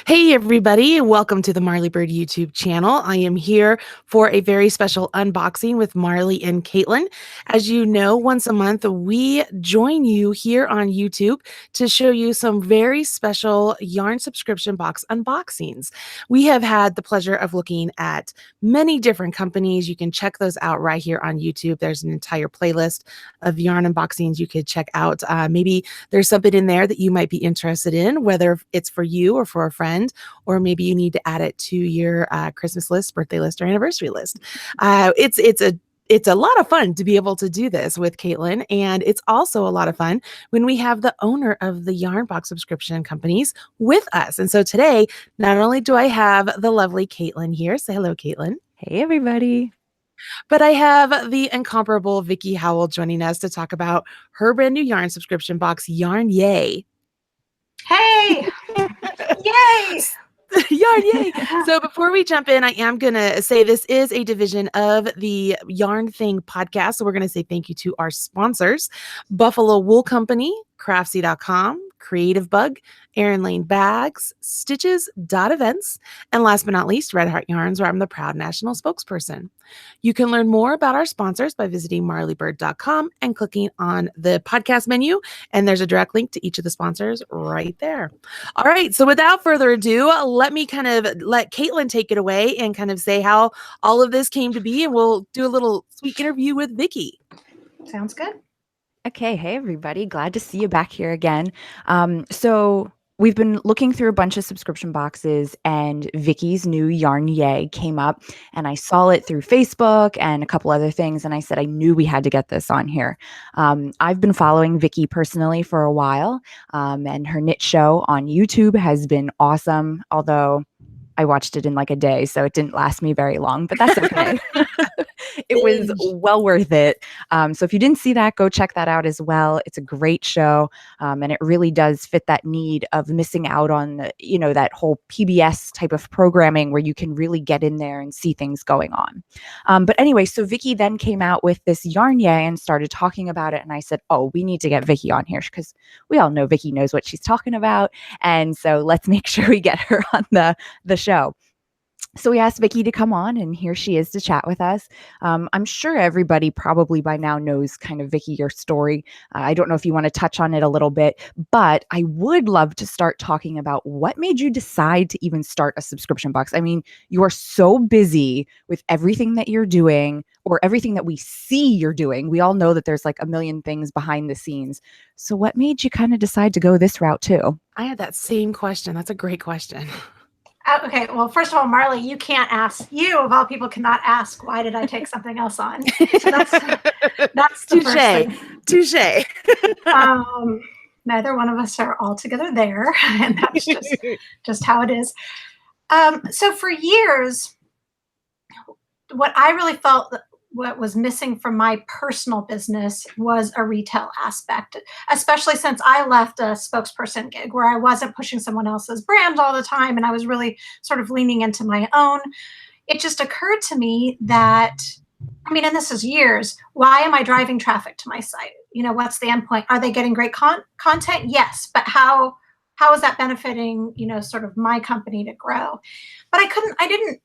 Hey everybody, welcome to the Marley Bird YouTube channel. I am here for a very special unboxing with Marley and Katelyn. As you know, once a month we join you here on YouTube to show you some very special yarn subscription box unboxings. We have had the pleasure of looking at many different companies. You can check those out right here on YouTube. There's an entire playlist of yarn unboxings you could check out. Maybe there's something in there that you might be interested in, whether it's for you or for a friend, or maybe you need to add it to your Christmas list, birthday list, or anniversary list. It's a lot of fun to be able to do this with Katelyn, and it's also a lot of fun when we have the owner of the yarn box subscription companies with us. And so today, not only do I have the lovely Katelyn here, say hello, Katelyn. Hey, everybody. But I have the incomparable Vickie Howell joining us to talk about her brand new yarn subscription box, Yarn Yay. Hey! Yay! Yarn Yay! So before we jump in, I am going to say this is a division of the Yarn Thing podcast. So we're going to say thank you to our sponsors, Buffalo Wool Company, Craftsy.com, Creative Bug, Erin Lane Bags, Stitches, Events, and last but not least, Red Heart Yarns, where I'm the proud national spokesperson. You can learn more about our sponsors by visiting marleybird.com and clicking on the podcast menu, and there's a direct link to each of the sponsors right there. All right, so without further ado, let me kind of let Katelyn take it away and kind of say how all of this came to be, and we'll do a little sweet interview with Vickie. Sounds good. Okay. Hey, everybody. Glad to see you back here again. So we've been looking through a bunch of subscription boxes, and Vickie's new Yarn Yay came up, and I saw it through Facebook and a couple other things, and I said I knew we had to get this on here. I've been following Vickie personally for a while, and her knit show on YouTube has been awesome, although I watched it in like a day, so it didn't last me very long, but that's okay. It was well worth it. So if you didn't see that, go check that out as well. It's a great show, and it really does fit that need of missing out on, that whole PBS type of programming where you can really get in there and see things going on. But anyway, so Vickie then came out with this Yarn Yay and started talking about it, and I said, oh, we need to get Vickie on here because we all know Vickie knows what she's talking about, and so let's make sure we get her on the show. So we asked Vickie to come on, and here she is to chat with us. I'm sure everybody probably by now knows kind of, Vickie, your story. I don't know if you want to touch on it a little bit, but I would love to start talking about what made you decide to even start a subscription box. I mean, you are so busy with everything that you're doing, or everything that we see you're doing. We all know that there's like a million things behind the scenes. So what made you kind of decide to go this route too? I had that same question. That's a great question. Okay, well, first of all, Marley, you can't ask. You, of all people, cannot ask, why did I take something else on? So that's the first thing. Touche. Neither one of us are altogether there, and that's just how it is. So for years, what I really felt what was missing from my personal business was a retail aspect, especially since I left a spokesperson gig where I wasn't pushing someone else's brand all the time, and I was really sort of leaning into my own. It just occurred to me that, and this is years, why am I driving traffic to my site? What's the end point? Are they getting great content? Yes, but how is that benefiting, sort of my company to grow? But I didn't,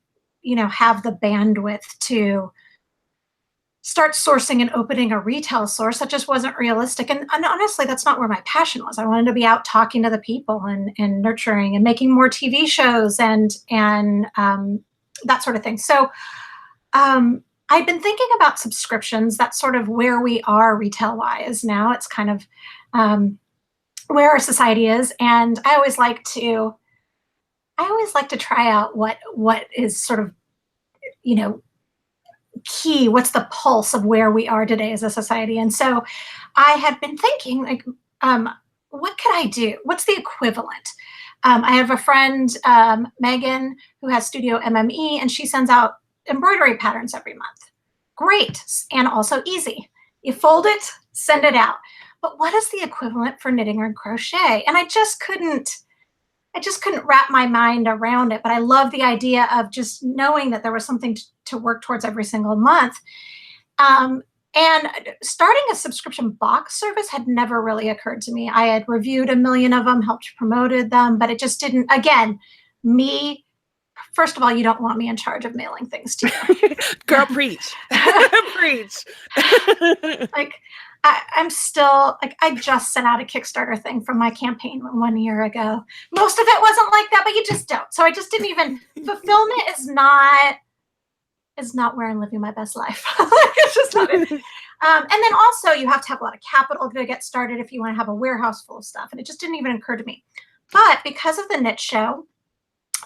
have the bandwidth to start sourcing and opening a retail source. That just wasn't realistic. And honestly, that's not where my passion was. I wanted to be out talking to the people and nurturing and making more TV shows and that sort of thing. So I've been thinking about subscriptions. That's sort of where we are retail-wise now. It's kind of where our society is. And I always like to try out what is sort of, key, what's the pulse of where we are today as a society. And so I had been thinking, like, what could I do? What's the equivalent? I have a friend, Megan, who has Studio MME, and she sends out embroidery patterns every month. Great, and also easy. You fold it, send it out. But what is the equivalent for knitting or crochet? And I just couldn't wrap my mind around it. But I love the idea of just knowing that there was something to work towards every single month. And starting a subscription box service had never really occurred to me. I had reviewed a million of them, helped promoted them, but it just didn't, again, me, first of all, you don't want me in charge of mailing things to you. Girl, preach. Preach. Like, I'm still, like, I just sent out a Kickstarter thing from my campaign 1 year ago. Most of it wasn't like that, but you just don't. So I just didn't even, fulfillment is not where I'm living my best life. It's just not it. And then also you have to have a lot of capital to get started if you want to have a warehouse full of stuff. And it just didn't even occur to me. But because of the knit show,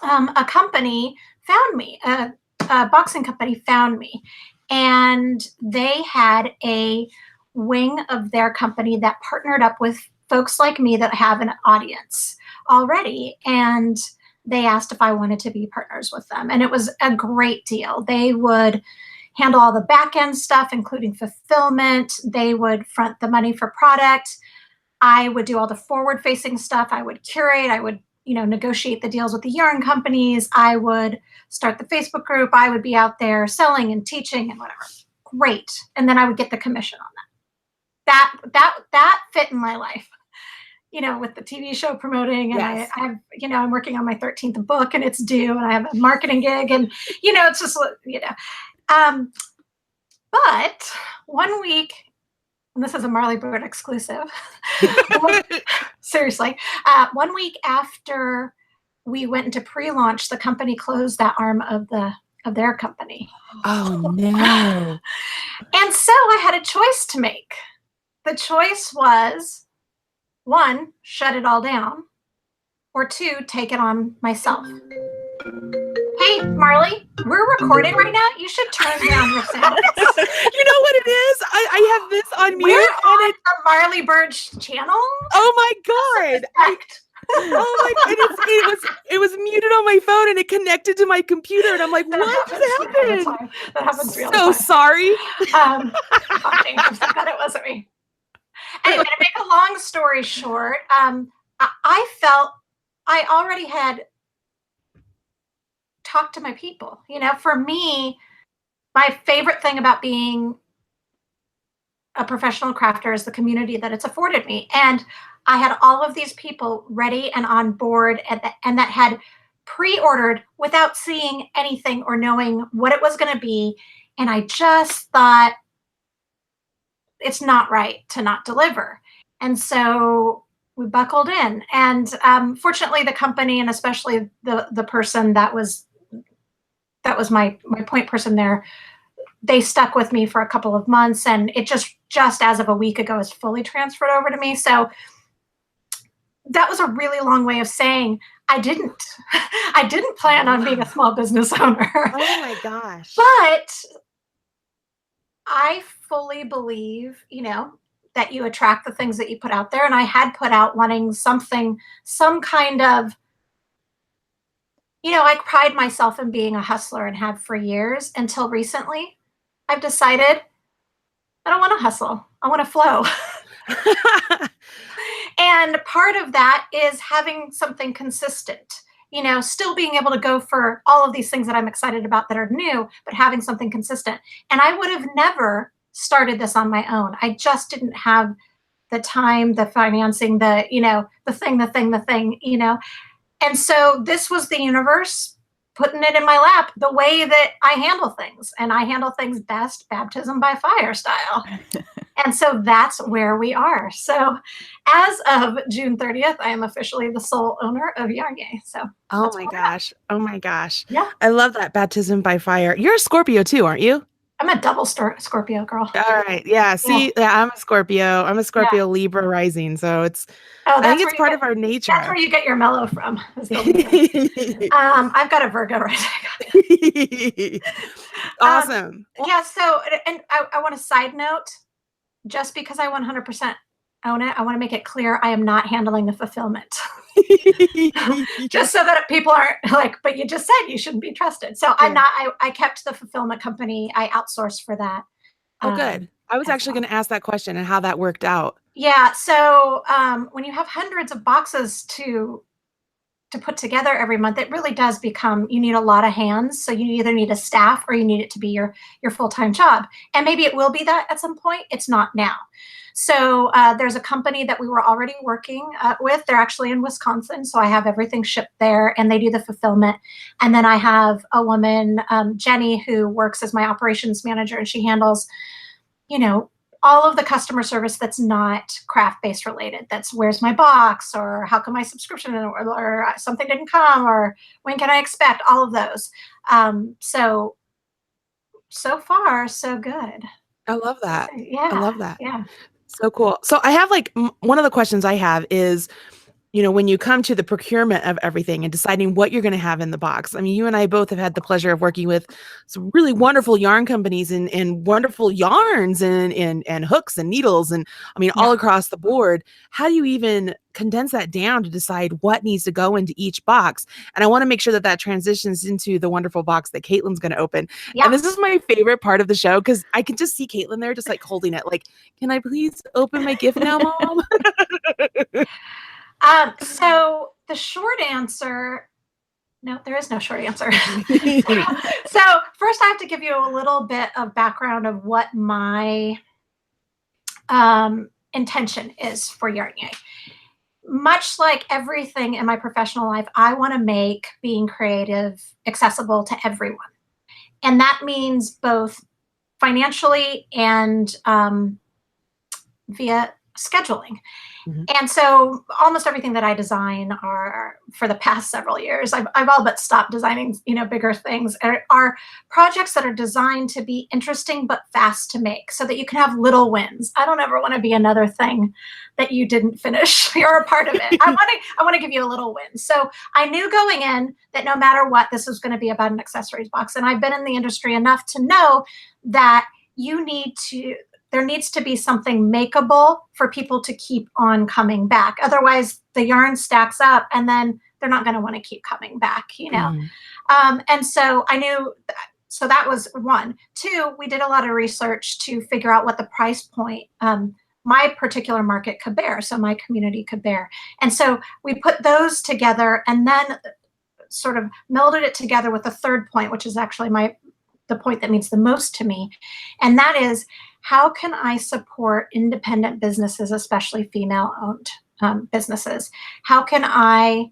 a company found me, a boxing company found me, and they had a wing of their company that partnered up with folks like me that have an audience already. And they asked if I wanted to be partners with them. And it was a great deal. They would handle all the back end stuff, including fulfillment. They would front the money for product. I would do all the forward facing stuff. I would curate. I would, negotiate the deals with the yarn companies. I would start the Facebook group. I would be out there selling and teaching and whatever. Great. And then I would get the commission on that. That fit in my life, with the TV show promoting, and Yes. I'm working on my 13th book and it's due, and I have a marketing gig, and, it's just, but 1 week, and this is a Marley Bird exclusive. Seriously, 1 week after we went into pre-launch, the company closed that arm of their company. Oh no! And so I had a choice to make. The choice was, 1, shut it all down, or 2, take it on myself. Hey, Marley, we're recording right now. You should turn down your sound. You know what it is? I have this on mute. We're on the Marley Bird channel. Oh my God! Oh my! It was muted on my phone, and it connected to my computer, and I'm like, what just happened? That happens real So time. sorry. I'm so glad it wasn't me. Anyway, to make a long story short, I felt I already had talk to my people. For me, my favorite thing about being a professional crafter is the community that it's afforded me. And I had all of these people ready and on board, and that had pre-ordered without seeing anything or knowing what it was going to be. And I just thought, it's not right to not deliver. And so we buckled in. And fortunately, the company, and especially the person that was my point person there, they stuck with me for a couple of months, and it just as of a week ago is fully transferred over to me. So that was a really long way of saying I didn't plan on being a small business owner. Oh my gosh. But I fully believe, that you attract the things that you put out there. And I had put out wanting some kind of, I pride myself in being a hustler and have for years, until recently. I've decided I don't want to hustle. I want to flow. And part of that is having something consistent, still being able to go for all of these things that I'm excited about that are new, but having something consistent. And I would have never started this on my own. I just didn't have the time, the financing, the thing. And so this was the universe putting it in my lap, the way that I handle things. And I handle things best baptism by fire style. And so that's where we are. So as of June 30th, I am officially the sole owner of Yarn Yay. So oh my gosh. Oh my gosh. Yeah. I love that baptism by fire. You're a Scorpio too, aren't you? I'm a double Scorpio girl. All right. Yeah. See, yeah, I'm a Scorpio. I'm a Scorpio Libra rising. So I think it's part of our nature. That's where you get your mellow from. I've got a Virgo rising. Awesome. Yeah. So, and I want a side note, just because I 100% own it, I want to make it clear I am not handling the fulfillment. Just so that people aren't like, but you just said you shouldn't be trusted. So I'm not, I kept the fulfillment company. I outsourced for that. Oh, good. I was actually going to ask that question and how that worked out. Yeah. So when you have hundreds of boxes to to put together every month, it really does become, you need a lot of hands. So you either need a staff or you need it to be your full-time job. And maybe it will be that at some point. It's not now. So there's a company that we were already working with. They're actually in Wisconsin. So I have everything shipped there and they do the fulfillment. And then I have a woman, Jenny, who works as my operations manager, and she handles, all of the customer service that's not craft-based related. That's where's my box, or how come my subscription, or something didn't come, or when can I expect, all of those. So far, so good. I love that. Yeah. I love that. Yeah. So cool. So I have one of the questions I have is, when you come to the procurement of everything and deciding what you're going to have in the box. I mean, you and I both have had the pleasure of working with some really wonderful yarn companies and wonderful yarns and hooks and needles and all across the board. How do you even condense that down to decide what needs to go into each box? And I want to make sure that transitions into the wonderful box that Katelyn's going to open. Yeah. And this is my favorite part of the show because I can just see Katelyn there just like holding it. Like, can I please open my gift now, Mom? So the short answer, no, there is no short answer. So first I have to give you a little bit of background of what my intention is for Yarn Yay. Much like everything in my professional life, I want to make being creative accessible to everyone. And that means both financially and via scheduling. Mm-hmm. And so almost everything that I design are, for the past several years, I've all but stopped designing, bigger things, are projects that are designed to be interesting but fast to make so that you can have little wins. I don't ever want to be another thing that you didn't finish. You're a part of it. I want to give you a little win. So I knew going in that no matter what, this was going to be about an accessories box. And I've been in the industry enough to know that there needs to be something makeable for people to keep on coming back. Otherwise, the yarn stacks up and then they're not going to want to keep coming back, Mm-hmm. And so I knew, so that was one. Two, we did a lot of research to figure out what the price point my particular market could bear, so my community could bear. And so we put those together and then sort of melded it together with the third point, which is actually the point that means the most to me. And that is, how can I support independent businesses, especially female-owned businesses? How can I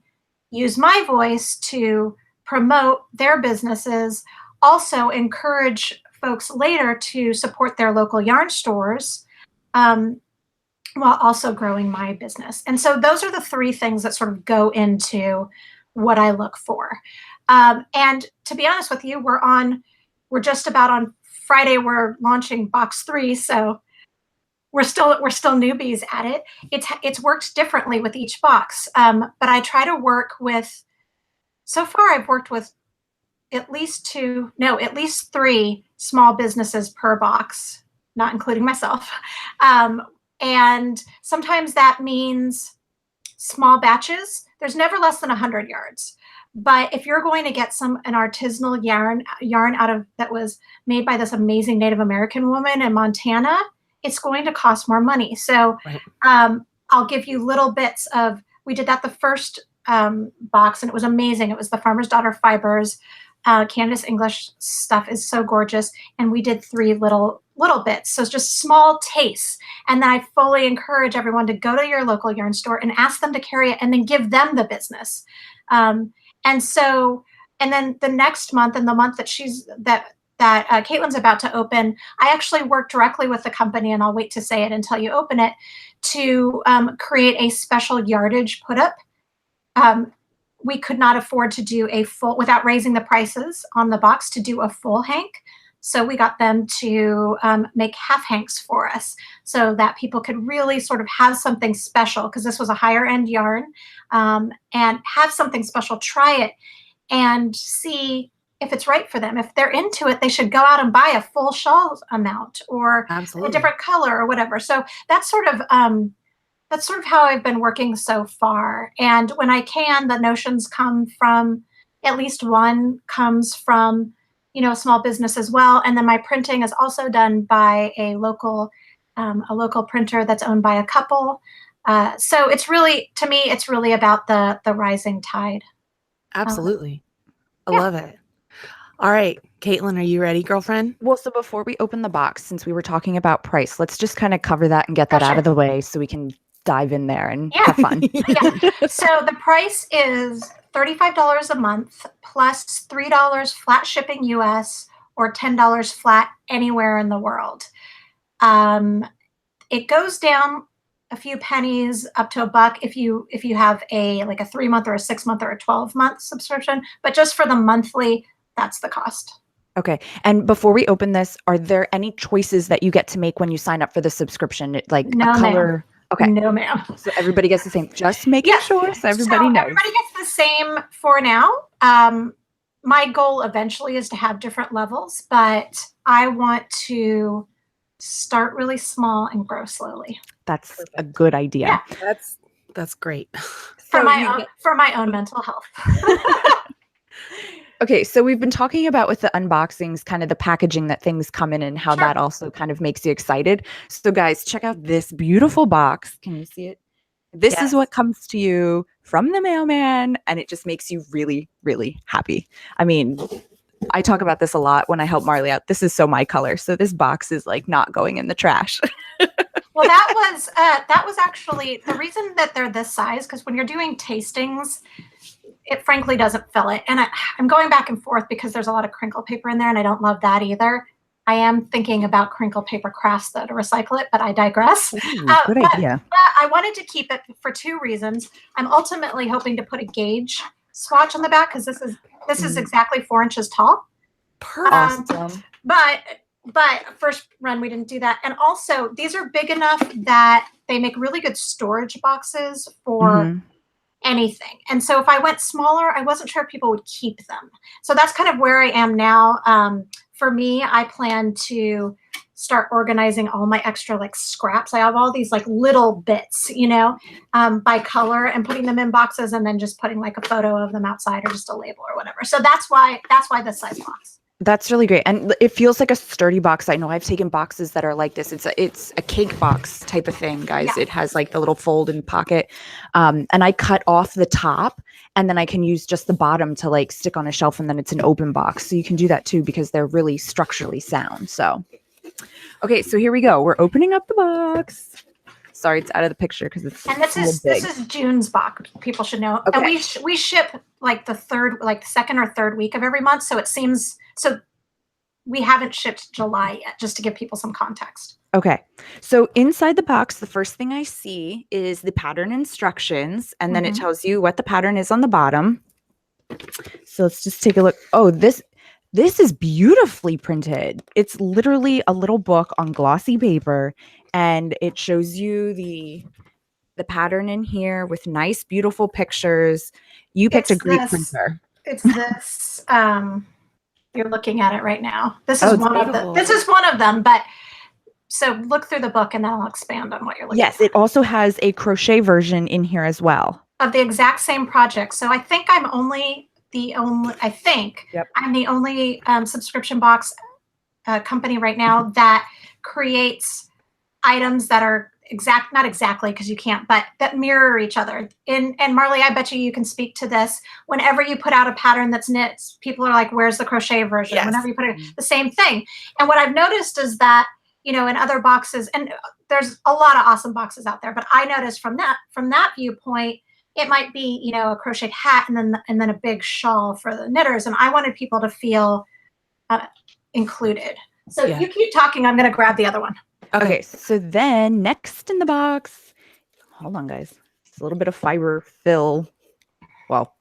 use my voice to promote their businesses, also encourage folks later to support their local yarn stores, while also growing my business? And so those are the three things that sort of go into what I look for. And to be honest with you, we're just about on Friday, we're launching box 3, so we're still newbies at it. It's worked differently with each box, but I try to work with. So far, I've worked with at least 3 small businesses per box, not including myself, and sometimes that means small batches. There's never less than 100 yards. But if you're going to get an artisanal yarn out of that was made by this amazing Native American woman in Montana, it's going to cost more money. So right. I'll give you little bits of, we did that the first box and it was amazing. It was the Farmer's Daughter fibers. Candace English stuff is so gorgeous. And we did 3 little bits. So it's just small tastes. And then I fully encourage everyone to go to your local yarn store and ask them to carry it and then give them the business. And then the next month and the month that Katelyn's about to open, I actually work directly with the company, and I'll wait to say it until you open it, to create a special yardage put up. We could not afford to do a full, without raising the prices on the box, to do a full hank. So we got them to make half hanks for us so that people could really sort of have something special, because this was a higher end yarn, and have something special, try it and see if it's right for them. If they're into it, they should go out and buy a full shawl amount or Absolutely. A different color or whatever. So that's sort of how I've been working so far. And when I can, the notions come from, at least one comes from, a small business as well. And then my printing is also done by a local printer that's owned by a couple. So it's really, to me, it's really about the rising tide. Absolutely. I yeah. love it. All right, Katelyn, are you ready, girlfriend? Well, so before we open the box, since we were talking about price, let's just kind of cover that and get that out Sure. of the way so we can dive in there and Yeah. have fun. Yeah. So the price is $35 a month plus $3 flat shipping US or $10 flat anywhere in the world. It goes down a few pennies up to $1 if you have a like a 3-month or a 6-month or a 12-month subscription, but just for the monthly, that's the cost. Okay. And before we open this, are there any choices that you get to make when you sign up for the subscription? Like No, a color? ma'am. Okay. No, ma'am. So everybody gets the same. Just making sure so everybody knows. Everybody gets the same for now. My goal eventually is to have different levels, but I want to start really small and grow slowly. That's a good idea. Yeah. That's great. For my own mental health. Okay, so we've been talking about with the unboxings, kind of the packaging that things come in and how that also kind of makes you excited. So guys, check out this beautiful box. Can you see it? This is what comes to you from the mailman, and it just makes you really, really happy. I mean, I talk about this a lot when I help Marley out. This is so my color. So this box is like not going in the trash. Well, that was actually the reason that they're this size, because when you're doing tastings, it frankly doesn't fill it. And I'm going back and forth because there's a lot of crinkle paper in there, and I don't love that either. I am thinking about crinkle paper crafts though to recycle it, but I digress. Ooh, good idea. But I wanted to keep it for 2 reasons. I'm ultimately hoping to put a gauge swatch on the back because this is exactly 4 inches tall. Awesome. But first run we didn't do that, and also these are big enough that they make really good storage boxes for anything. And so if I went smaller, I wasn't sure if people would keep them. So that's kind of where I am now. For me, I plan to start organizing all my extra like scraps. I have all these like little bits, by color, and putting them in boxes and then just putting like a photo of them outside or just a label or whatever. So that's why this size box. That's really great. And it feels like a sturdy box. I know I've taken boxes that are like this. It's a cake box type of thing, guys. Yeah. It has like the little fold in pocket. And I cut off the top, and then I can use just the bottom to like stick on a shelf, and then it's an open box. So you can do that too because they're really structurally sound. So, okay, so here we go. We're opening up the box. Sorry, it's out of the picture because it's this is June's box. People should know. Okay. And we ship like the second or third week of every month. So it seems so we haven't shipped July yet, just to give people some context. Okay. So inside the box, the first thing I see is the pattern instructions, and then it tells you what the pattern is on the bottom. So let's just take a look. Oh, this is beautifully printed. It's literally a little book on glossy paper, and it shows you the pattern in here with nice, beautiful pictures. You picked a great printer. It's this. You're looking at it right now. This is one of them. But so look through the book, and then I'll expand on what you're looking at. Yes, it also has a crochet version in here as well of the exact same project. So I think I'm the only subscription box company right now that creates items that are not exactly because you can't, but that mirror each other. And Marley, I bet you can speak to this. Whenever you put out a pattern that's knit, people are like, where's the crochet version? Yes. Whenever you put it, the same thing. And what I've noticed is that, in other boxes, and there's a lot of awesome boxes out there, but I noticed from that viewpoint, it might be, a crocheted hat and then a big shawl for the knitters. And I wanted people to feel included. So you keep talking. I'm going to grab the other one. Okay, so then next in the box, hold on, guys. It's a little bit of Fiberfill,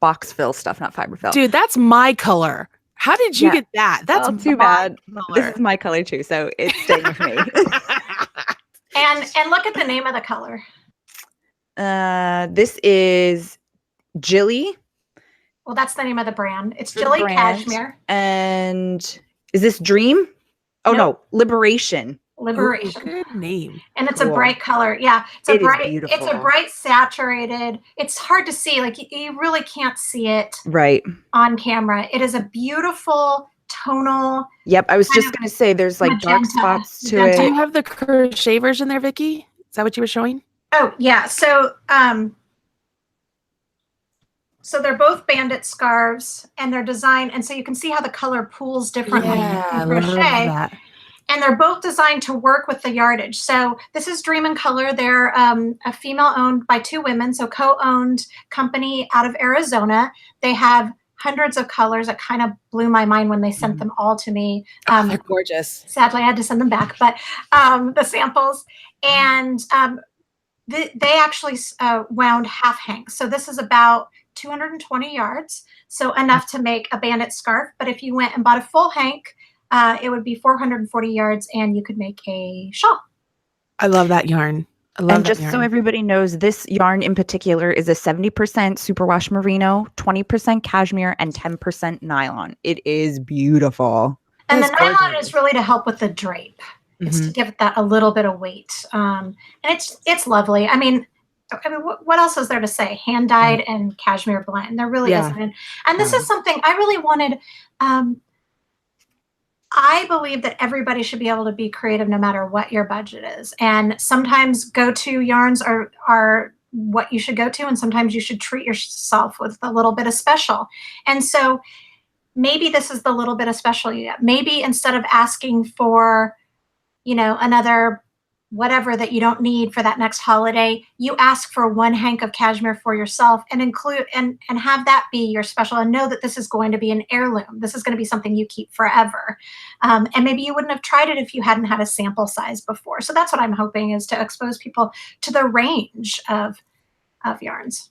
box fill stuff, not Fiberfill. Dude, that's my color. How did you get that? That's too bad. Color. This is my color too, so it's staying with me. And look at the name of the color. This is Jilly. Well, that's the name of the brand. It's Jilly Cashmere. And is this Dream? Oh no, Liberation. Liberation. Ooh, good name. And it's a bright color. Yeah. It's a bright saturated. It's hard to see. Like you really can't see it on camera. It is a beautiful tonal. Yep. I was just going to say there's like magenta, dark spots to it. Do you have the crochet version there, Vickie? Is that what you were showing? Oh, yeah. So they're both bandit scarves, and they're designed, and so you can see how the color pools differently Yeah, in I love crochet. that. And they're both designed to work with the yardage. So this is Dream in Color. They're a female owned by two women, so co-owned company out of Arizona. They have hundreds of colors. It kind of blew my mind when they sent them all to me. They're gorgeous. Sadly, I had to send them back, but the samples. And they actually wound half hanks. So this is about 220 yards, so enough to make a bandit scarf. But if you went and bought a full hank, it would be 440 yards, and you could make a shawl. I love that yarn. I love And that just yarn. so everybody knows, this yarn in particular is a 70% superwash merino, 20% cashmere, and 10% nylon. It is beautiful. And That's the nylon gorgeous. is really to help with the drape. It's to give it that a little bit of weight, and it's lovely. I mean, what else is there to say? Hand dyed and cashmere blend. There really isn't. And this is something I really wanted. I believe that everybody should be able to be creative no matter what your budget is. And sometimes go-to yarns are what you should go to, and sometimes you should treat yourself with a little bit of special. And so maybe this is the little bit of special you get. Maybe instead of asking for, another whatever that you don't need for that next holiday, you ask for one hank of cashmere for yourself and include and have that be your special, and know that this is going to be an heirloom. This is going to be something you keep forever. And maybe you wouldn't have tried it if you hadn't had a sample size before. So that's what I'm hoping, is to expose people to the range of yarns.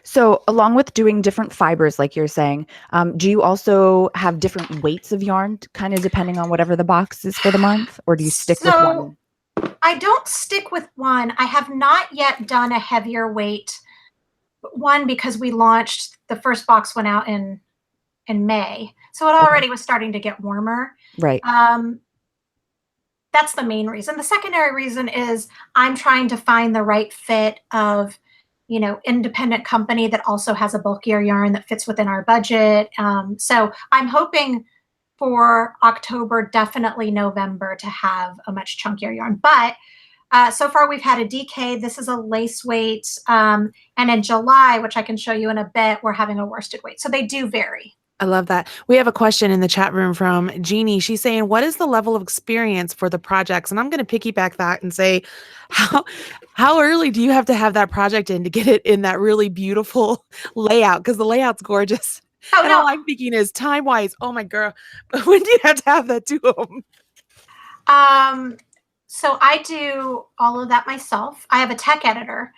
So along with doing different fibers, like you're saying, do you also have different weights of yarn, kind of depending on whatever the box is for the month? Or do you stick with one? I don't stick with one. I have not yet done a heavier weight one, because we launched, the first box went out in May. So it already was starting to get warmer. Right. That's the main reason. The secondary reason is I'm trying to find the right fit of, independent company that also has a bulkier yarn that fits within our budget. So I'm hoping for October, definitely November, to have a much chunkier yarn. But so far we've had a DK. This is a lace weight. And in July, which I can show you in a bit, we're having a worsted weight. So they do vary. I love that. We have a question in the chat room from Jeannie. She's saying, what is the level of experience for the projects? And I'm going to piggyback that and say, how early do you have to have that project in to get it in that really beautiful layout? Because the layout's gorgeous. Oh, and no. all I'm thinking is time-wise, oh my girl, when do you have to have that to them? So I do all of that myself. I have a tech editor,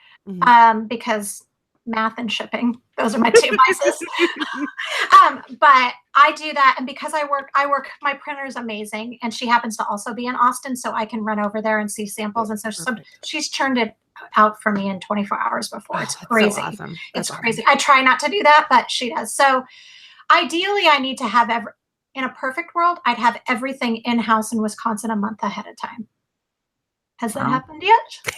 because math and shipping, those are my two vices. But I do that, and because I work, my printer is amazing, and she happens to also be in Austin, so I can run over there and see samples. And so she's churned it out for me in 24 hours before. It's crazy. So awesome. It's crazy. I try not to do that, but she does. So ideally, I need to have in a perfect world, I'd have everything in-house in Wisconsin a month ahead of time. Has that happened yet?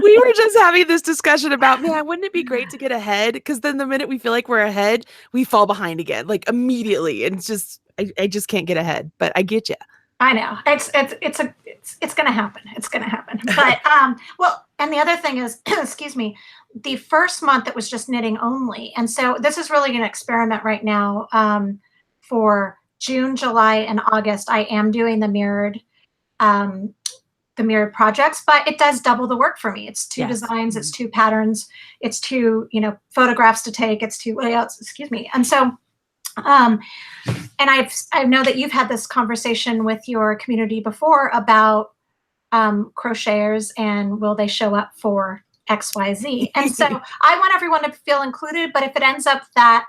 We were just having this discussion about, man, wouldn't it be great to get ahead? Because then the minute we feel like we're ahead, we fall behind again, like immediately. And it's just, I just can't get ahead. But I get you. I know it's going to happen. It's going to happen. But well, and the other thing is, excuse me, the first month it was just knitting only, and so this is really an experiment right now. For June, July, and August, I am doing the mirrored projects, but it does double the work for me. It's two designs, it's two patterns, it's two, photographs to take, it's two layouts, excuse me. And so, and I know that you've had this conversation with your community before about crocheters and will they show up for XYZ. And so I want everyone to feel included, but if it ends up that,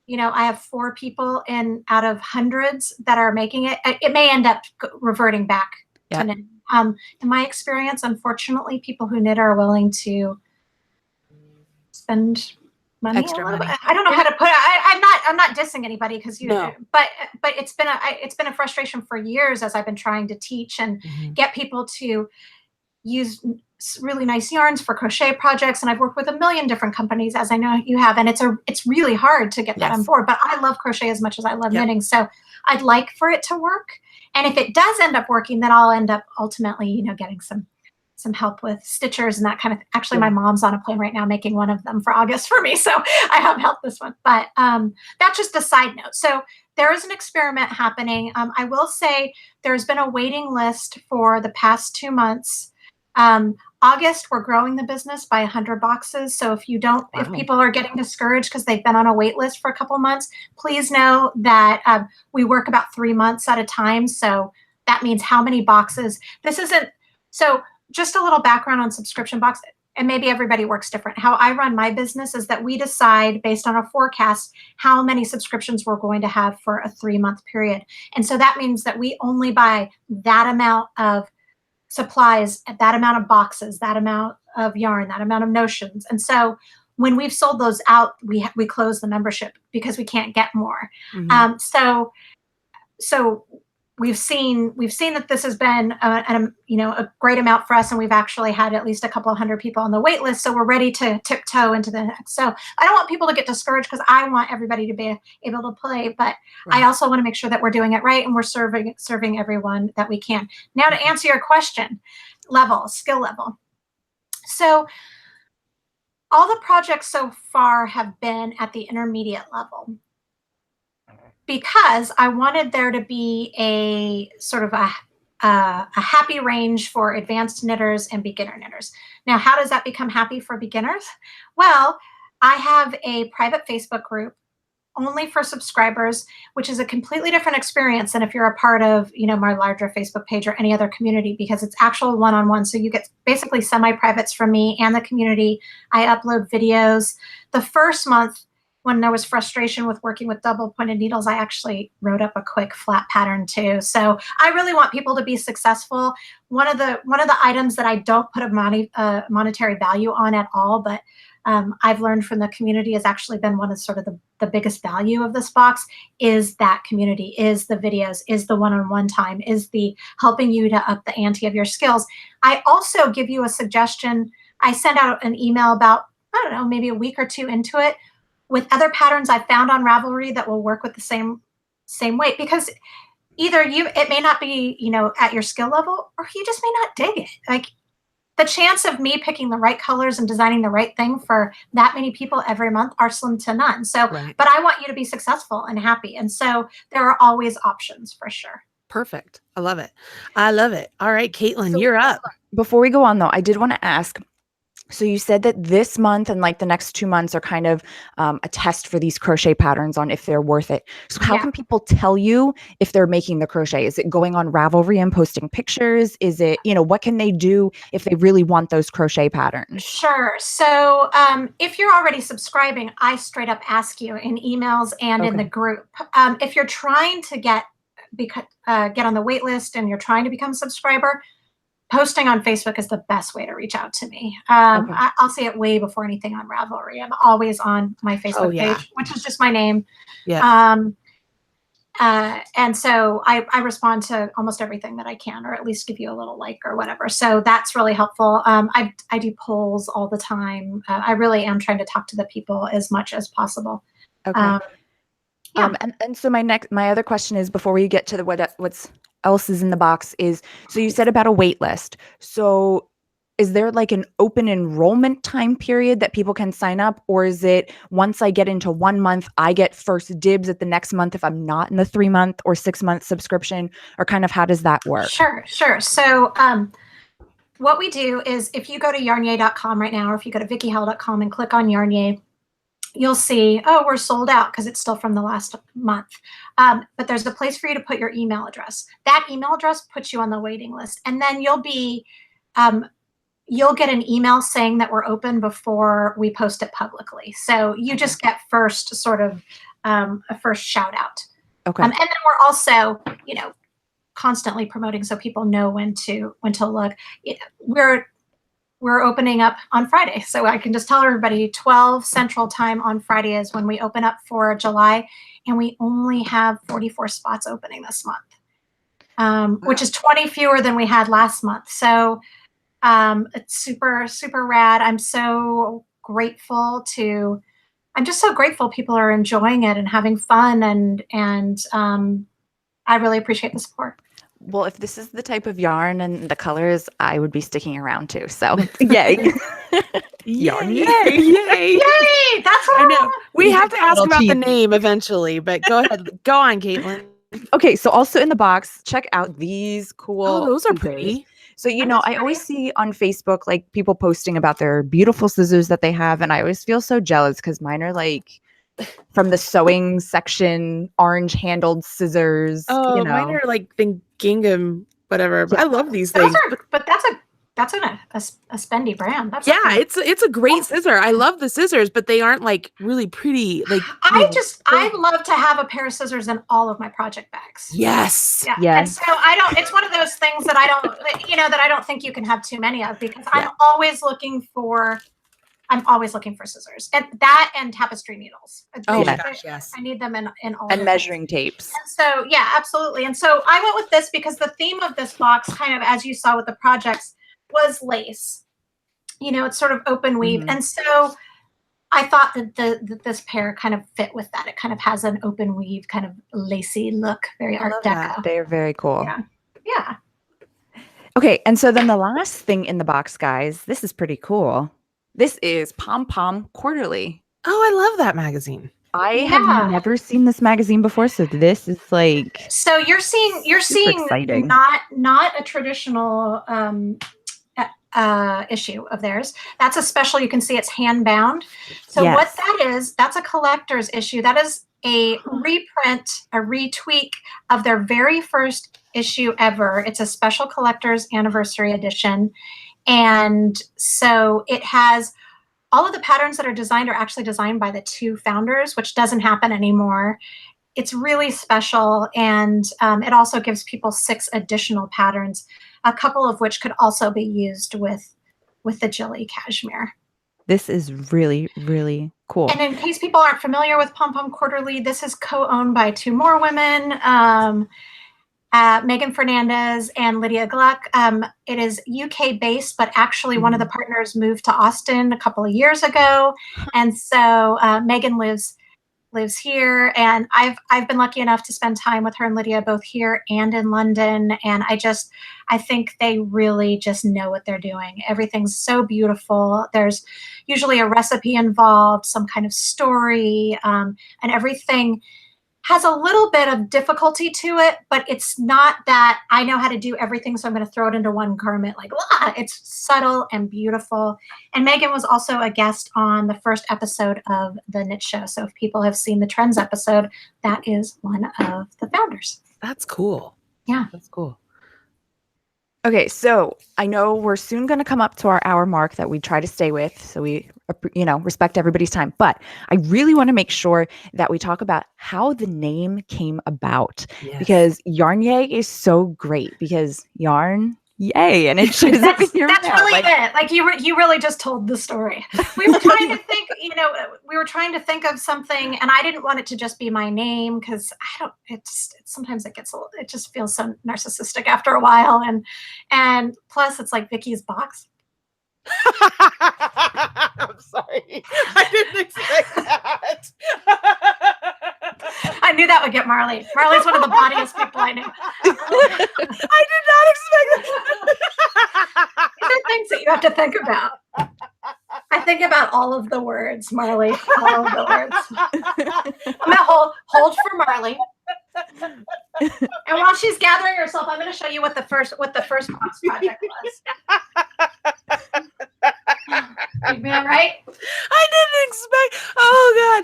I have 4 people out of hundreds that are making it, it may end up reverting back to knitting. In my experience, unfortunately, people who knit are willing to spend money. Extra money. I don't know how to put it. I'm not dissing anybody, because but it's been a frustration for years as I've been trying to teach and get people to use really nice yarns for crochet projects. And I've worked with a million different companies, as I know you have, and it's really hard to get that on board. But I love crochet as much as I love knitting, so I'd like for it to work. And if it does end up working, then I'll end up ultimately, getting some some help with stitchers and that kind of thing. Actually, my mom's on a plane right now making one of them for August for me, so I have helped this one. But that's just a side note. So there is an experiment happening. I will say there's been a waiting list for the past 2 months. August, we're growing the business by 100 boxes. So if you don't, if people are getting discouraged because they've been on a wait list for a couple months, please know that we work about 3 months at a time. So that means how many boxes. This isn't, so just a little background on subscription box, and maybe everybody works different. How I run my business is that we decide based on a forecast how many subscriptions we're going to have for a 3-month period. And so that means that we only buy that amount of supplies, that amount of boxes, that amount of yarn, that amount of notions. And so when we've sold those out, we close the membership because we can't get more. So we've seen that this has been a great amount for us, and we've actually had at least a couple of hundred people on the wait list. So we're ready to tiptoe into the next. So I don't want people to get discouraged because I want everybody to be able to play, but I also want to make sure that we're doing it right and we're serving everyone that we can. Now to answer your question, skill level. So all the projects so far have been at the intermediate level, because I wanted there to be a sort of a happy range for advanced knitters and beginner knitters. Now, how does that become happy for beginners? Well, I have a private Facebook group only for subscribers, which is a completely different experience than if you're a part of, my larger Facebook page or any other community, because it's actual one-on-one. So you get basically semi-privates from me and the community. I upload videos. The first month, when there was frustration with working with double pointed needles, I actually wrote up a quick flat pattern too. So I really want people to be successful. One of the items that I don't put a monetary value on at all, but I've learned from the community has actually been one of sort of the biggest value of this box, is that community, is the videos, is the one-on-one time, is the helping you to up the ante of your skills. I also give you a suggestion. I sent out an email about, I don't know, maybe a week or two into it, with other patterns I found on Ravelry that will work with the same weight, because either it may not be, at your skill level, or you just may not dig it. Like, the chance of me picking the right colors and designing the right thing for that many people every month are slim to none. So, but I want you to be successful and happy. And so there are always options for sure. Perfect. I love it. I love it. All right, Katelyn, you're up. Before we go on though, I did want to ask, so you said that this month and like the next 2 months are kind of a test for these crochet patterns on if they're worth it. So how can people tell you if they're making the crochet? Is it going on Ravelry and posting pictures? Is it, what can they do if they really want those crochet patterns? Sure. So if you're already subscribing, I straight up ask you in emails and in the group. If you're trying to get on the wait list and you're trying to become a subscriber, posting on Facebook is the best way to reach out to me. I'll see it way before anything on Ravelry. I'm always on my Facebook page, which is just my name. And so I respond to almost everything that I can, or at least give you a little like or whatever. So that's really helpful. I do polls all the time. I really am trying to talk to the people as much as possible. And so my other question is, before we get to what's else is in the box, is, so you said about a wait list. So is there like an open enrollment time period that people can sign up, or is it once I get into 1 month, I get first dibs at the next month if I'm not in the 3-month or 6-month subscription, or kind of how does that work? Sure. So what we do is, if you go to yarnyay.com right now, or if you go to vickiehowell.com and click on Yarnyay, you'll see, oh, we're sold out because it's still from the last month. But there's a place for you to put your email address. That email address puts you on the waiting list. And then you'll get an email saying that we're open before we post it publicly. So you just get first sort of a first shout out. And then we're also, constantly promoting so people know when to look. We're opening up on Friday. So I can just tell everybody 12 Central Time on Friday is when we open up for July. And we only have 44 spots opening this month, which is 20 fewer than we had last month. So it's super, super rad. I'm just so grateful people are enjoying it and having fun. And I really appreciate the support. Well, if this is the type of yarn and the colors, I would be sticking around too. So, yay. Yarn, Yay! yay. Yay! Yay! That's what I know. We have to ask little about the cheesy. name eventually, but go ahead. Go on, Caitlin. Okay, so also in the box, check out these cool. Oh, those are scissors. pretty. So, you That know, is I always pretty. see on Facebook like people posting about their beautiful scissors that they have, and I always feel so jealous because mine are like from the sewing section, orange handled scissors. Oh, mine are like the gingham, whatever. Yeah. I love these Those things. are, but that's a spendy brand. That's Yeah, okay. it's a great scissor. I love the scissors, but they aren't like really pretty. Like I love to have a pair of scissors in all of my project bags. yes. Yeah. Yes. And so I don't, it's one of those things that I don't, that I don't think you can have too many of because Yeah. I'm always looking for scissors and tapestry needles. Oh my Yes. gosh, yes. I need them in all. And of measuring tapes. And so, yeah, absolutely. And so I went with this because the theme of this box, kind of as you saw with the projects, was lace. You know, it's sort of open weave. Mhm. And so I thought that this pair kind of fit with that. It kind of has an open weave, kind of lacy look, very I Art love Deco. that. They are very cool. Yeah. Yeah. Okay, and so then the last thing in the box, guys, this is pretty cool. This is Pom-Pom Quarterly. Oh, I love that magazine. I Yeah. have never seen this magazine before, so this is like So you're seeing exciting. not a traditional issue of theirs. That's a special. You can see it's hand bound. So Yes. what that is, that's a collector's issue. That is a reprint, a retweak of their very first issue ever. It's a special collector's anniversary edition. And so it has all of the patterns that are designed are actually designed by the two founders, which doesn't happen anymore. It's really special. And it also gives people 6 additional patterns, a couple of which could also be used with the Jilly cashmere. This is really, really cool. And in case people aren't familiar with Pom-Pom Quarterly, this is co-owned by 2 more women, Megan Fernandez and Lydia Gluck. It is UK based, but actually one of the partners moved to Austin a couple of years ago. And so Megan lives here, and I've been lucky enough to spend time with her and Lydia both here and in London. And I think they really just know what they're doing. Everything's so beautiful. There's usually a recipe involved, some kind of story, and everything has a little bit of difficulty to it, but it's not that I know how to do everything, so I'm going to throw it into one garment. Like, it's subtle and beautiful. And Megan was also a guest on the first episode of the Knit Show. So if people have seen the Trends episode, that is one of the founders. That's cool. Yeah. That's cool. Okay, so I know we're soon going to come up to our hour mark that we try to stay with, so we, respect everybody's time. But I really want to make sure that we talk about how the name came about, Yes. because Yarn Yay is so great because yarn yay, and it shows up in your That's mouth. really it. Like you really just told the story. We were trying to think, we were trying to think of something, and I didn't want it to just be my name because sometimes it just feels so narcissistic after a while, and plus it's like Vickie's box. I'm sorry. I didn't expect that. I knew that would get Marley. Marley's one of the bodiest people I knew. I did not expect that. These are things that you have to think about. I think about all of the words, Marley. All of the words. I'm gonna hold for Marley. And while she's gathering herself, I'm gonna show you what the first box project was. You being all right? I didn't expect. Oh God.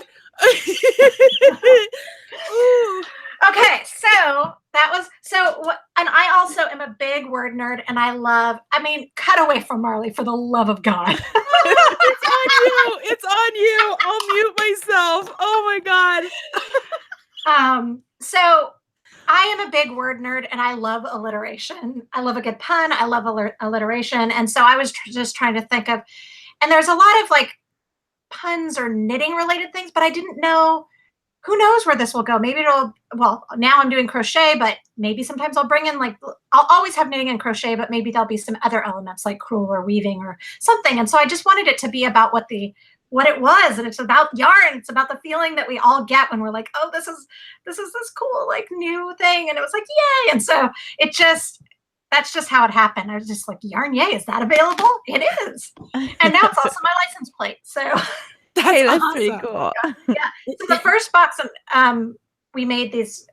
Ooh. Okay, so that was and I also am a big word nerd, and cut away from Marley for the love of God. It's on you. It's on you. I'll mute myself. Oh my God. So I am a big word nerd, and I love alliteration. I love a good pun. I love alliteration. And so I was just trying to think of, and there's a lot of like puns or knitting related things, but I didn't know, who knows where this will go. Maybe now I'm doing crochet, but maybe sometimes I'll bring in I'll always have knitting and crochet, but maybe there'll be some other elements like crewel or weaving or something. And so I just wanted it to be about what the what it was, and it's about yarn. It's about the feeling that we all get when we're like, oh, this is this cool like new thing, and it was like, yay! And so that's just how it happened. I was just like, yarn, yay! Is that available? It is, and now it's also my license plate. So That's awesome. pretty cool. yeah. So the first box, we made these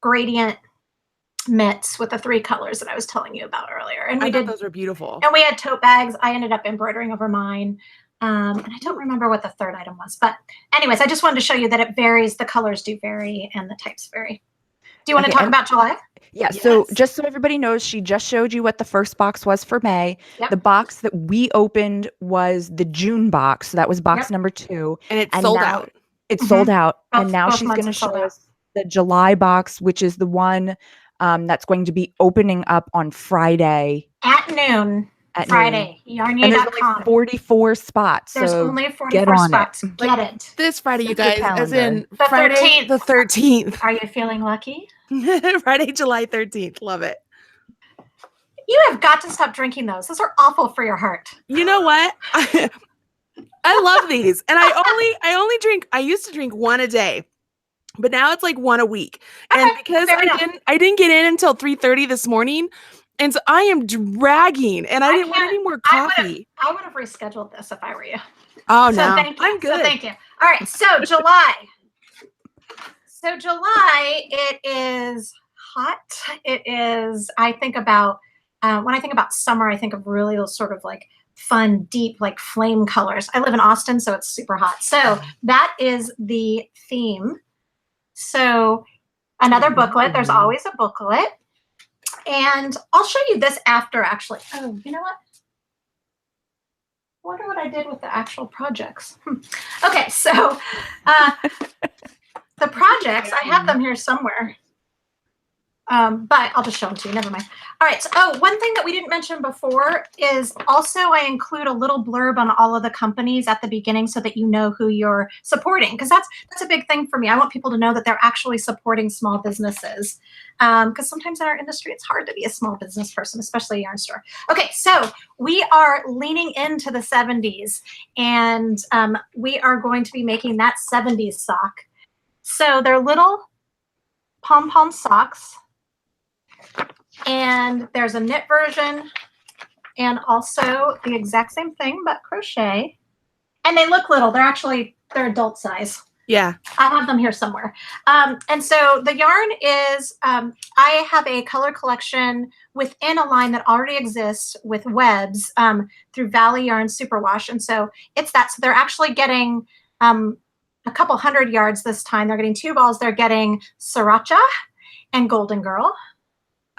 gradient mitts with the 3 colors that I was telling you about earlier, and I thought those were beautiful. And we had tote bags. I ended up embroidering over mine. And I don't remember what the third item was, but anyways, I just wanted to show you that it varies. The colors do vary and the types vary. Do you want to talk about July? Yeah. Yes. So just so everybody knows, she just showed you what the first box was for May. Yep. The box that we opened was the June box. So that was box number 2. And it's sold out. It's sold out. Both, and now both she's months going to are sold show out. us the July box, which is the one that's going to be opening up on Friday. At noon. Friday. Yarnyay.com. And there's only 44 spots. There's so only 44 get on spots. it. Get it. This Friday, you Check your guys, as in The Friday 13th. the 13th. Are you feeling lucky? Friday, July 13th. Love it. You have got to stop drinking those. Those are awful for your heart. You know what? I love these. And I only drink, I used to drink one a day, but now it's like one a week. And because I didn't get in until 3:30 this morning, and so I am dragging, and I didn't want any more coffee. I would have rescheduled this if I were you. Oh, so no. Thank you. I'm good. So thank you. All right. So July. So July, it is hot. It is, I think about, when I think about summer, I think of really those sort of like fun, deep, like flame colors. I live in Austin, so it's super hot. So that is the theme. So another booklet. There's always a booklet. And I'll show you this after, actually. Oh, you know what? I wonder what I did with the actual projects. Okay, so the projects, I have them here somewhere. But I'll just show them to you. Never mind. All right. So, one thing that we didn't mention before is also I include a little blurb on all of the companies at the beginning so that you know who you're supporting, because that's a big thing for me. I want people to know that they're actually supporting small businesses, because sometimes in our industry it's hard to be a small business person, especially a yarn store. Okay, so we are leaning into the 70s, and we are going to be making that 70s sock. So they're little pom-pom socks. And there's a knit version and also the exact same thing, but crochet. And they look little. They're adult size. Yeah. I have them here somewhere. And so the yarn is, I have a color collection within a line that already exists with webs through Valley Yarn Superwash. And so it's that. So they're actually getting a couple hundred yards this time. They're getting 2 balls. They're getting Sriracha and Golden Girl.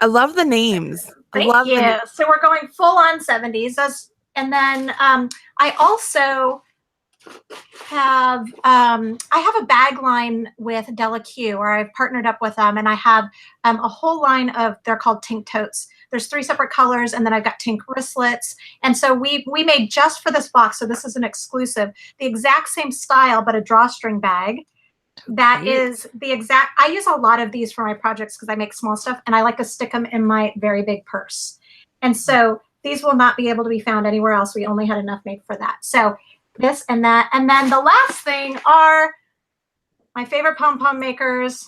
I love the names. Thank you. So we're going full on 70s. And then I also have I have a bag line with Della Q, or I've partnered up with them, and I have a whole line of, they're called Tink Totes. There's 3 separate colors, and then I've got Tink wristlets. And so we made just for this box, so this is an exclusive, the exact same style, but a drawstring bag. That is the exact, I use a lot of these for my projects because I make small stuff, and I like to stick them in my very big purse. And so these will not be able to be found anywhere else. We only had enough made for that. So this and that. And then the last thing are my favorite pom-pom makers.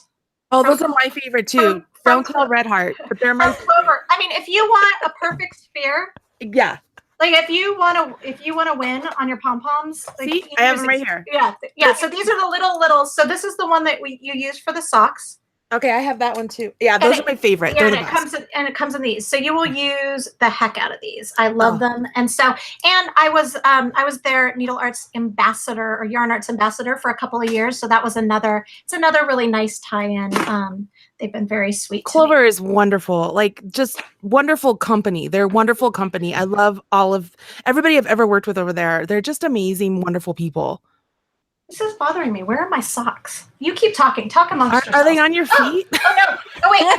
Oh, those are my favorite too. Don't tell Red Heart, but they're my Clover. I mean, if you want a perfect sphere. Yeah. Like if you want to win on your pom-poms. Like, see, I have them right here. Yeah. Yeah. So these are the little, so this is the one that you use for the socks. Okay, I have that one too. Yeah, those are my favorite. Yeah, They're the best. it comes in these. So you will use the heck out of these. I love them. And so, and I was their Needle Arts ambassador or Yarn Arts ambassador for a couple of years. So that was another really nice tie-in. They've been very sweet. Clover is wonderful. Like, just wonderful company. They're a wonderful company. I love everybody I've ever worked with over there. They're just amazing, wonderful people. This is bothering me. Where are my socks? You keep talking. Talk amongst yourselves. Are they on your feet? Oh no. Oh wait, I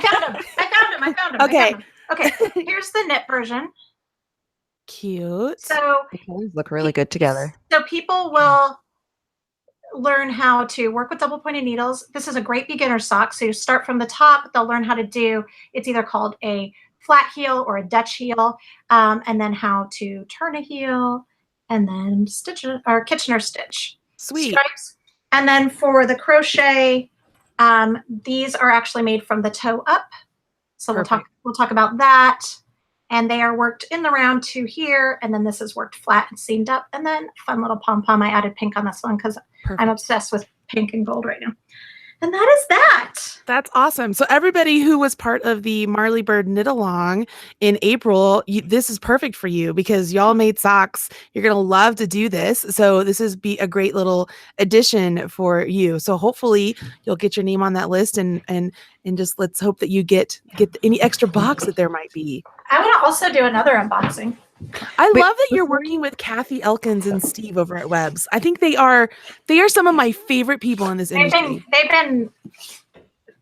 found them. Okay. Okay. Here's the knit version. Cute. So the colors look really good together. So people will learn how to work with double pointed needles. This is a great beginner sock. So you start from the top. They'll learn how to do, it's either called a flat heel or a Dutch heel, and then how to turn a heel and then or Kitchener stitch Sweet. stripes. And then for the crochet, these are actually made from the toe up. So we'll talk about that. And they are worked in the round to here, and then this is worked flat and seamed up. And then fun little pom-pom. I added pink on this one because I'm obsessed with pink and gold right now. And that is that. That's awesome. So everybody who was part of the Marley Bird knit along in April, this is perfect for you because y'all made socks. You're going to love to do this. So this is be a great little addition for you. So hopefully you'll get your name on that list and just let's hope that you get any extra box that there might be. I want to also do another unboxing. I love that you're working with Kathy Elkins and Steve over at Webs. I think they are some of my favorite people in this industry.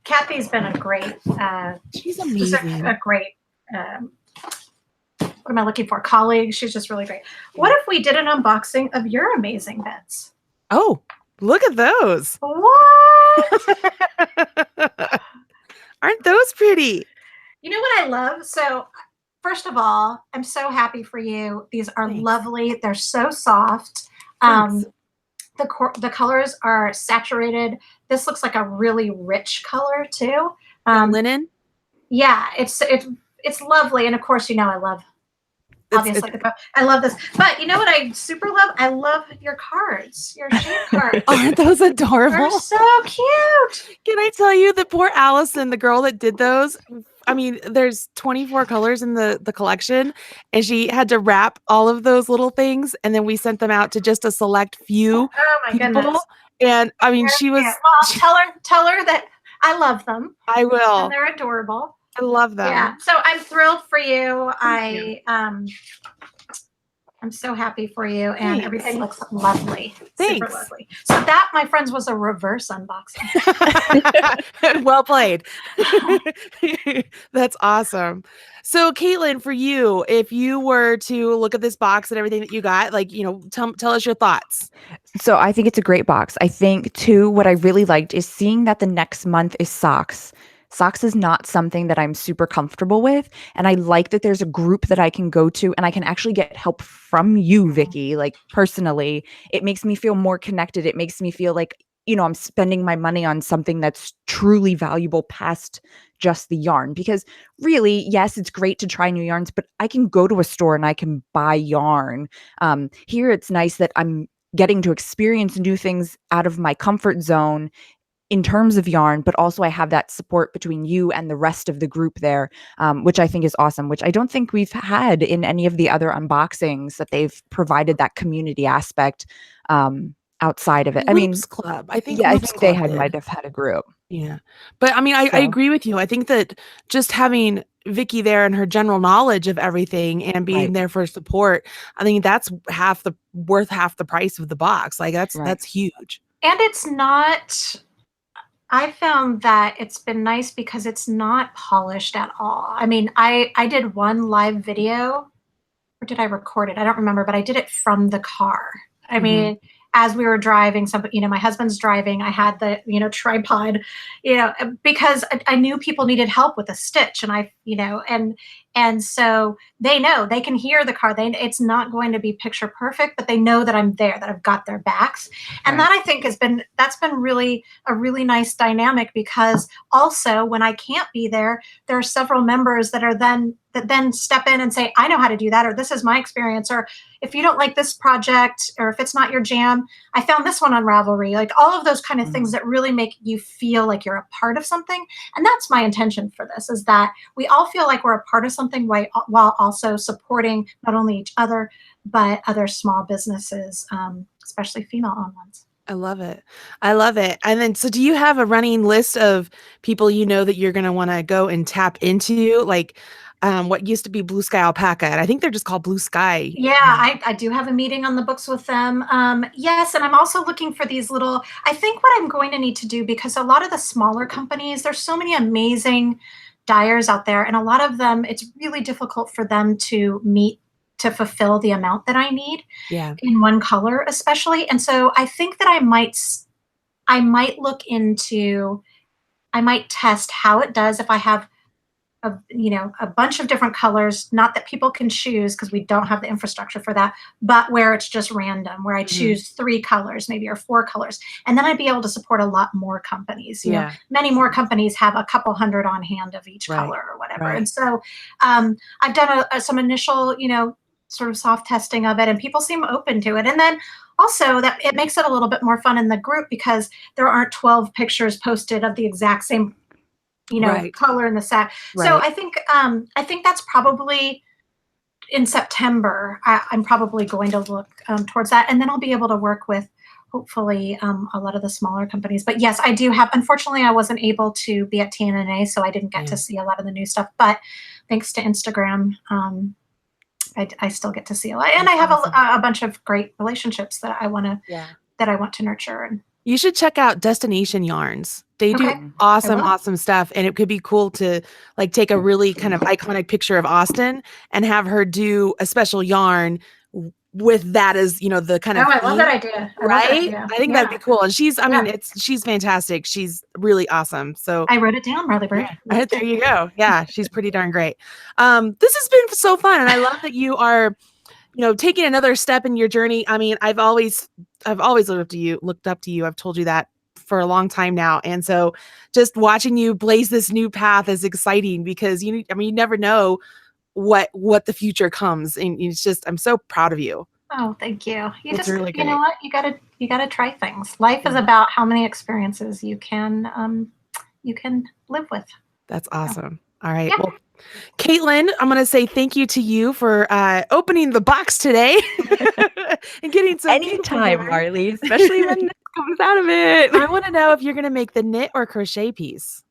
Kathy's been a great. She's amazing. A great. What am I looking for? Colleague. She's just really great. What if we did an unboxing of your amazing bits? Oh, look at those! What? Aren't those pretty? You know what I love? So. First of all, I'm so happy for you. These are lovely. They're so soft. The colors are saturated. This looks like a really rich color too. Linen. Yeah, it's lovely. And of course, I love. Obviously, I love this. But you know what I super love? I love your cards. Your shape cards. Aren't those adorable? They're so cute. Can I tell you that poor Allison, the girl that did those? I mean, there's 24 colors in the collection, and she had to wrap all of those little things, and then we sent them out to just a select few people. Goodness. And I mean, she was. Well, tell her that I love them. I will. And they're adorable. I love them. Yeah. So I'm thrilled for you. I'm so happy for you, and everything looks lovely. Thanks. Super lovely. So that, my friends, was a reverse unboxing. Well played. That's awesome. So, Katelyn, for you, if you were to look at this box and everything that you got, tell us your thoughts. So I think it's a great box. I think, too, what I really liked is seeing that the next month is socks. Socks is not something that I'm super comfortable with. And I like that there's a group that I can go to and I can actually get help from you, Vickie, like personally. It makes me feel more connected. It makes me feel like, I'm spending my money on something that's truly valuable past just the yarn. Because really, yes, it's great to try new yarns, but I can go to a store and I can buy yarn. Here, it's nice that I'm getting to experience new things out of my comfort zone in terms of yarn, but also I have that support between you and the rest of the group there, which I think is awesome, which I don't think we've had in any of the other unboxings that they've provided that community aspect outside of it. Loops Club. I think they might have had a group. Yeah. But I mean, I agree with you. I think that just having Vickie there and her general knowledge of everything and being there for support, I think that's worth half the price of the box. Like that's huge. And it's not. I found that it's been nice because it's not polished at all. I mean, I did one live video, or did I record it? I don't remember, but I did it from the car. I mean, as we were driving, my husband's driving, I had the, tripod, because I knew people needed help with a stitch, and and so they know, they can hear the car. It's not going to be picture perfect, but they know that I'm there, that I've got their backs. And that I think that's been really a really nice dynamic, because also when I can't be there, there are several members that then step in and say, I know how to do that, or this is my experience, or if you don't like this project, or if it's not your jam, I found this one on Ravelry, like all of those kind of things that really make you feel like you're a part of something. And that's my intention for this, is that we all feel like we're a part of something while also supporting not only each other, but other small businesses, especially female-owned ones. I love it. I love it. And then, so do you have a running list of people that you're going to want to go and tap into? Like, what used to be Blue Sky Alpaca, and I think they're just called Blue Sky. Yeah, I do have a meeting on the books with them. Yes, and I'm also looking for these little, I think what I'm going to need to do, because a lot of the smaller companies, there's so many amazing dyers out there, and a lot of them, it's really difficult for them to fulfill the amount that I need in one color, especially. And so I think that I might test how it does if I have of, a bunch of different colors, not that people can choose because we don't have the infrastructure for that, but where it's just random, where I choose 3 colors, maybe, or 4 colors. And then I'd be able to support a lot more companies. Many more companies have a couple hundred on hand of each color or whatever. And so I've done some initial, sort of soft testing of it, and people seem open to it. And then also that it makes it a little bit more fun in the group because there aren't 12 pictures posted of the exact same color in the set. So I think that's probably in September. I'm probably going to look towards that, and then I'll be able to work with hopefully a lot of the smaller companies. But yes, I do have. Unfortunately, I wasn't able to be at TNNA, so I didn't get to see a lot of the new stuff. But thanks to Instagram, I still get to see a lot, and I have a bunch of great relationships that I want to nurture. And you should check out Destination Yarns. They do awesome stuff. And it could be cool to like take a really kind of iconic picture of Austin and have her do a special yarn with that as, the kind of I love that idea. I think that'd be cool. And she's fantastic. She's really awesome. So I wrote it down, Marley Bird. There you go. Yeah, she's pretty darn great. This has been so fun. And I love that you are taking another step in your journey. I mean, I've always looked up to you. I've told you that for a long time now. And so just watching you blaze this new path is exciting because you never know what the future comes. And it's just, I'm so proud of you. Oh, thank you. It's really great. You know what? You gotta try things. Life is about how many experiences you can live with. That's awesome. All right. Yeah. Well, Katelyn, I'm going to say thank you to you for opening the box today and getting some. Anytime, Marley, especially when this comes out of it. I want to know if you're going to make the knit or crochet piece.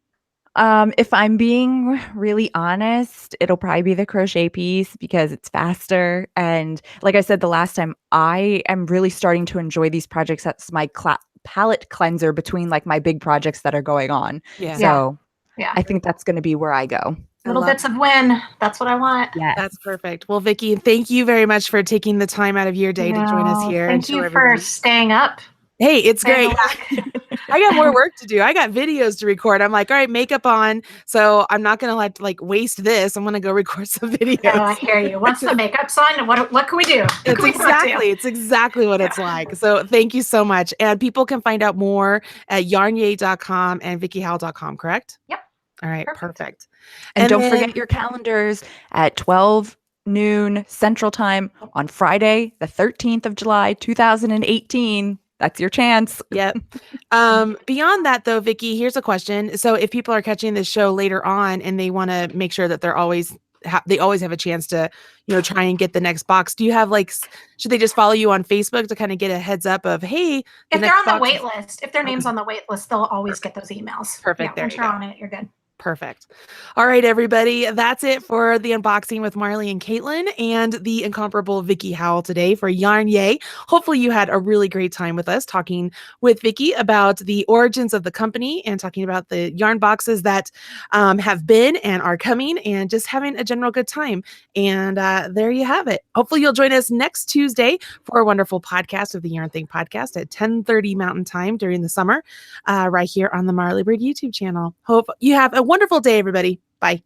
If I'm being really honest, it'll probably be the crochet piece because it's faster. And like I said, the last time, I am really starting to enjoy these projects. That's my palette cleanser between like my big projects that are going on. Yeah. So I think that's going to be where I go. Little bits of win. That's what I want. Yeah, that's perfect. Well, Vickie, thank you very much for taking the time out of your day to join us here. Thank you for staying up. Hey, it's great. I got more work to do. I got videos to record. I'm like, all right, makeup on. So I'm not going to like waste this. I'm going to go record some videos. Oh, I hear you. Once the makeup's on, what can we do? It's exactly what it's like. So thank you so much. And people can find out more at yarnyay.com and vickiehowell.com, correct? Yep. All right, perfect. And don't forget your calendars at 12 noon Central Time on Friday, the 13th of July, 2018. That's your chance. Yep. Beyond that, though, Vickie, here's a question. So if people are catching this show later on and they want to make sure that they always have a chance to, try and get the next box, do you have should they just follow you on Facebook to kind of get a heads up of, hey, if they're on the wait list, if their name's on the wait list, they'll always get those emails. Perfect. Once you're on it, you're good. Perfect. All right, everybody. That's it for the unboxing with Marley and Katelyn and the incomparable Vickie Howell today for Yarn Yay. Hopefully you had a really great time with us talking with Vickie about the origins of the company and talking about the yarn boxes that have been and are coming and just having a general good time. And there you have it. Hopefully you'll join us next Tuesday for a wonderful podcast of the Yarn Thing podcast at 10:30 Mountain Time during the summer, right here on the Marley Bird YouTube channel. Hope you have a wonderful day, everybody. Bye.